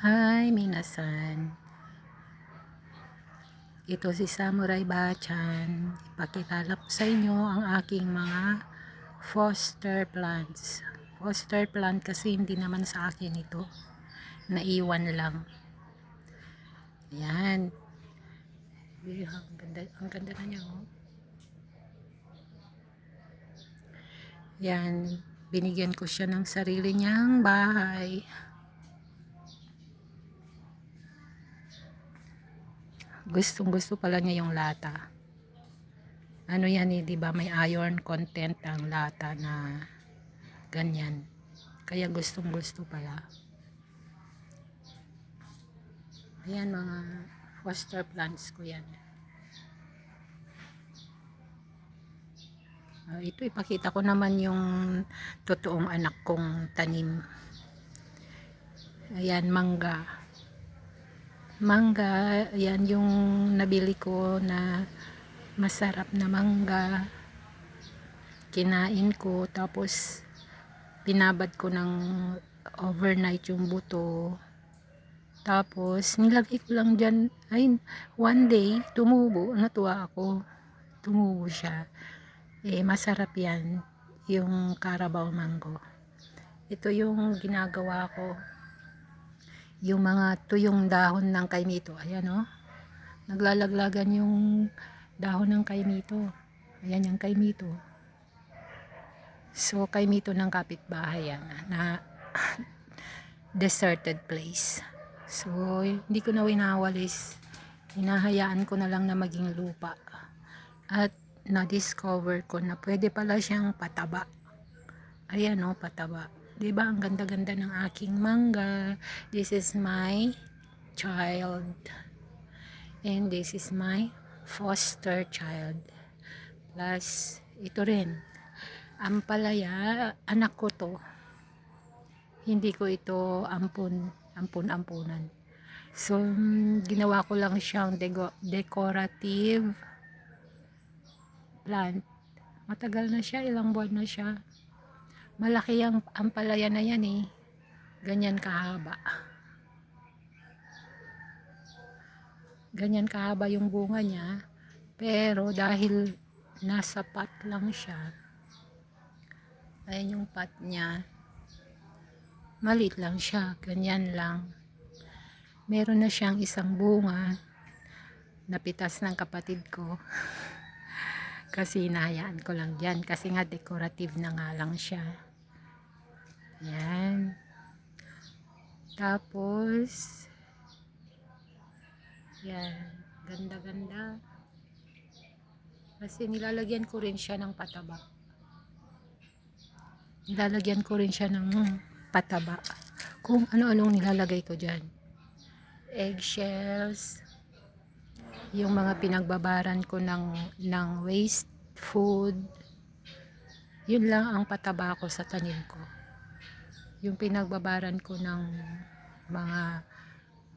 Hi, minasan. Ito si Samurai Bachan. Ipakilala ko sa inyo ang aking mga foster plants. Foster plant kasi hindi naman sa akin ito. Naiwan lang. Ayan. Ang ganda na niya, oh. Yan. Binigyan ko siya ng sarili niyang bahay. Gustong gusto pala niya yung lata. Ano yan eh, di ba? May iron content ang lata na ganyan. Kaya gustong gusto pala. Ayan, mga foster plants ko yan. Ito ipakita ko naman yung totoong anak kong tanim. Ayan, mangga. Mangga, ayan yung nabili ko na masarap na mangga. Kinain ko, tapos pinabad ko ng overnight yung buto. Tapos nilagay ko lang dyan, ay one day tumubo, natuwa ako, tumubo siya. Masarap yan, yung Carabao mango. Ito yung ginagawa ko, yung mga tuyong dahon ng kaimito. Ayan, oh, naglalaglagan yung dahon ng kaimito. Ayan yung kaimito. So kaimito ng kapitbahay yan, na deserted place. So hindi ko na winawalis, hinahayaan ko na lang na maging lupa. At na-discover ko na pwede pala siyang pataba. Ayan, oh, pataba. Diba ang ganda-ganda ng aking mangga. This is my child. And this is my foster child. Plus, ito rin. Ampalaya, anak ko to. Hindi ko ito ampun-ampunan. So, ginawa ko lang siyang decorative plant. Matagal na siya, ilang buwan na siya. Malaki ang ampalaya na yan eh. Ganyan kahaba. Ganyan kahaba yung bunga niya. Pero dahil nasa pot lang siya, ayan yung pot niya, maliit lang siya. Ganyan lang. Meron na siyang isang bunga. Napitas ng kapatid ko. Kasi hinahayaan ko lang dyan. Kasi nga decorative na nga lang siya. Yan. Tapos, yan. Ganda-ganda. Kasi nilalagyan ko rin siya ng pataba. Nilalagyan ko rin siya ng pataba. Kung ano-anong nilalagay ko dyan. Eggshells. Yung mga pinagbabaran ko ng waste food. Yun lang ang pataba ko sa tanim ko. Yung pinagbabaran ko ng mga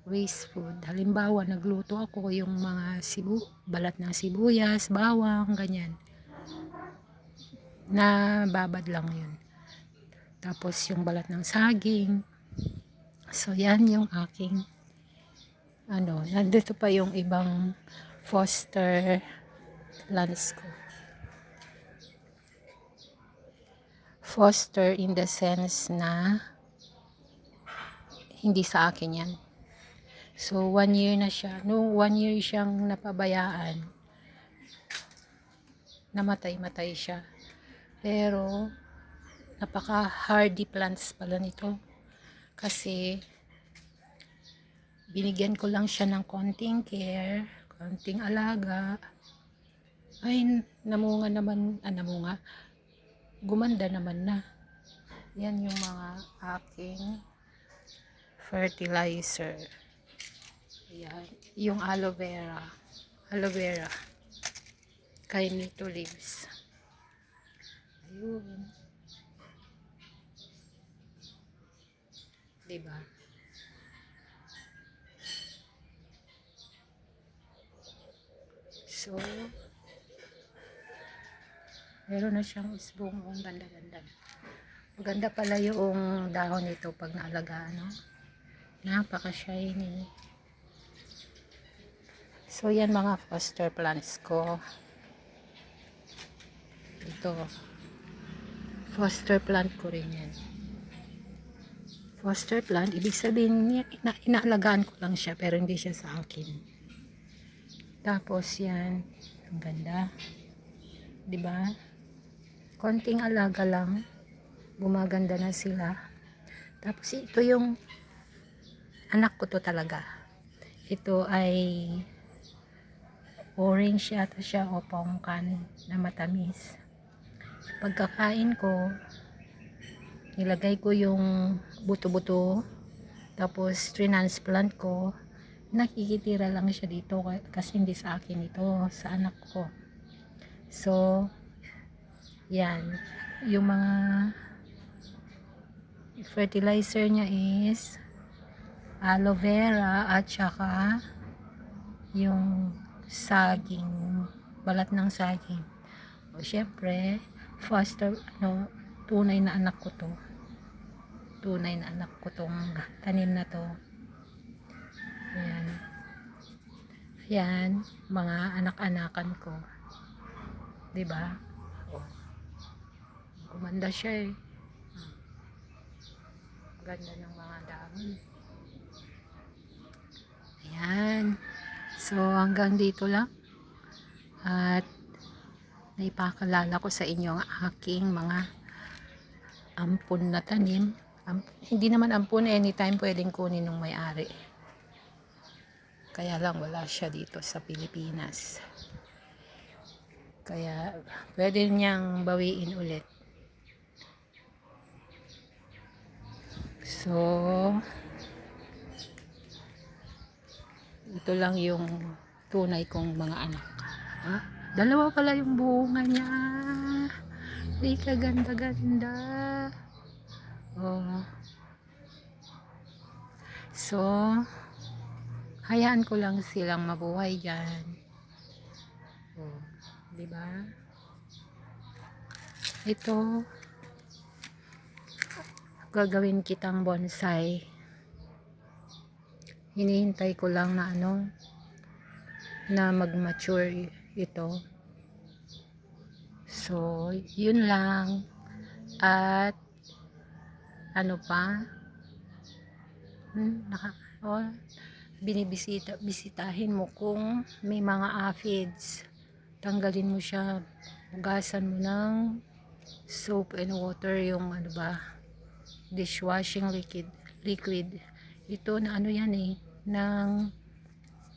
waste food. Halimbawa, nagluto ako yung mga balat ng sibuyas, bawang, ganyan. Nababad lang yun. Tapos yung balat ng saging. So, yan yung aking nandito pa yung ibang foster plants ko. Foster in the sense na hindi sa akin yan. So 1 year na siya. No, 1 year siyang napabayaan. Namatay siya. Pero napaka hardy plants pala nito. Kasi binigyan ko lang siya ng konting care, konting alaga. Ay, namunga naman, namunga. Gumanda naman na. Yan yung mga aking fertilizer. Ayan. Yung aloe vera. Aloe vera. Kainito leaves. Ayun. Diba? So, meron na siyang isbong. Ang ganda-ganda. Maganda pala yung dahon nito pag naalagaan, no? Napaka-shiny. So, yan mga foster plants ko. Ito. Foster plant ko rin yan. Foster plant, ibig sabihin, inaalagaan ko lang siya, pero hindi siya sa akin. Tapos, yan. Ang ganda. Diba? Konting alaga lang. Gumaganda na sila. Tapos, ito yung anak ko to talaga. Ito ay orange yata siya o pongkan na matamis. Pagkakain ko, nilagay ko yung buto-buto, tapos transplant ko. Nakikitira lang siya dito kasi hindi sa akin ito, sa anak ko. So, yan. Yung mga fertilizer niya is aloe vera at saka yung saging, balat ng saging. O syempre, foster, tunay na anak ko to. Tunay na anak ko tong tanim na to. Ayan. Ayan, mga anak-anakan ko. 'Di ba? Oh. Gumanda siya eh. Ganda ng mga dahon. Ayan. So, hanggang dito lang. At naipakalala ko sa inyo ang aking mga ampon na tanim. Hindi naman ampon, anytime pwedeng kunin ng may-ari. Kaya lang wala siya dito sa Pilipinas. Kaya pwede niyang bawiin ulit. So, ito lang yung tunay kong mga anak. Ha? Dalawa pala yung bunga niya. Ay, kaganda-ganda. Oh. So, hayaan ko lang silang mabuhay dyan. Oh, di ba? Ito, gagawin kitang bonsai. Hinihintay ko lang na na mag-mature ito. So, yun lang. At ano pa? Bisitahin mo kung may mga aphids. Tanggalin mo siya. Hugasan mo ng soap and water yung dishwashing liquid. Ito na yan eh, nang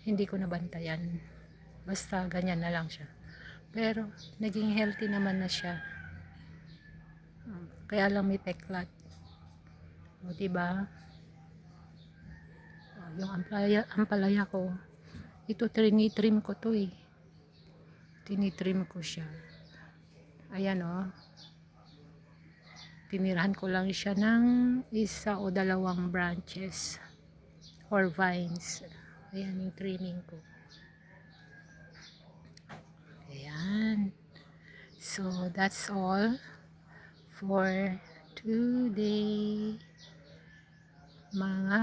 hindi ko nabantayan. Basta ganyan na lang siya. Pero naging healthy naman na siya. Kaya lang may peklat. O diba? Yung ampalaya ko, ito tinitrim ko to eh. Tinitrim ko siya. Ayan o. Tinirahan ko lang siya ng isa o dalawang branches or vines. Ayan yung trimming ko. Ayan. So, that's all for today, mga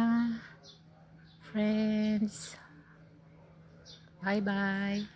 friends. Bye-bye.